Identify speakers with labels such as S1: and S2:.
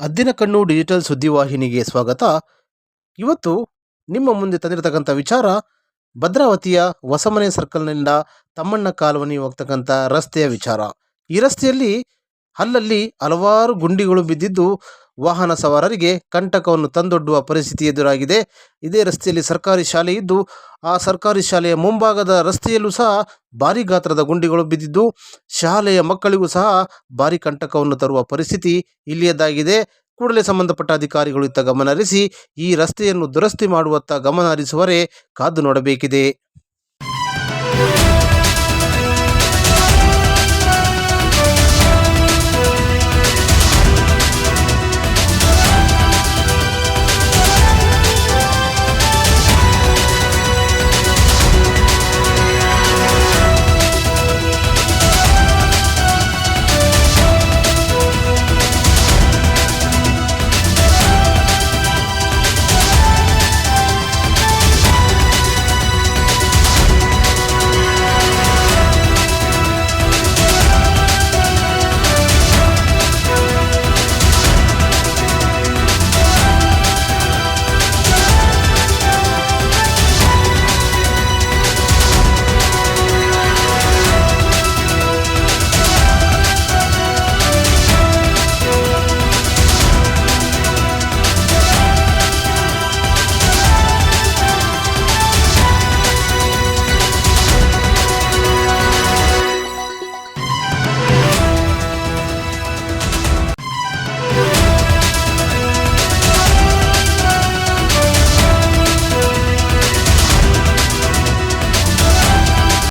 S1: ಅದ್ದಿನ ಕಣ್ಣು ಡಿಜಿಟಲ್ ಸುದ್ದಿವಾಹಿನಿಗೆ ಸ್ವಾಗತ. ಇವತ್ತು ನಿಮ್ಮ ಮುಂದೆ ತಂದಿರತಕ್ಕಂಥ ವಿಚಾರ ಭದ್ರಾವತಿಯ ಹೊಸಮನೆ ಸರ್ಕಲ್ನಿಂದ ತಮ್ಮಣ್ಣ ಕಾಲೋನಿ ಹೋಗ್ತಕ್ಕಂಥ ರಸ್ತೆಯ ವಿಚಾರ. ಈ ರಸ್ತೆಯಲ್ಲಿ ಅಲ್ಲಲ್ಲಿ ಹಲವಾರು ಗುಂಡಿಗಳು ಬಿದ್ದಿದ್ದು ವಾಹನ ಸವಾರರಿಗೆ ಕಂಟಕವನ್ನು ತಂದೊಡ್ಡುವ ಪರಿಸ್ಥಿತಿ ಎದುರಾಗಿದೆ. ಇದೇ ರಸ್ತೆಯಲ್ಲಿ ಸರ್ಕಾರಿ ಶಾಲೆ ಇದ್ದು ಆ ಸರ್ಕಾರಿ ಶಾಲೆಯ ಮುಂಭಾಗದ ರಸ್ತೆಯಲ್ಲೂ ಸಹ ಭಾರಿ ಗಾತ್ರದ ಗುಂಡಿಗಳು ಬಿದ್ದಿದ್ದು ಶಾಲೆಯ ಮಕ್ಕಳಿಗೂ ಸಹ ಭಾರಿ ಕಂಟಕವನ್ನು ತರುವ ಪರಿಸ್ಥಿತಿ ಇಲ್ಲಿಯದ್ದಾಗಿದೆ. ಕೂಡಲೇ ಸಂಬಂಧಪಟ್ಟ ಅಧಿಕಾರಿಗಳು ಇತ್ತ ಗಮನ ಹರಿಸಿ ಈ ರಸ್ತೆಯನ್ನು ದುರಸ್ತಿ ಮಾಡುವತ್ತ ಗಮನ ಹರಿಸುವರೆ ಕಾದು ನೋಡಬೇಕಿದೆ.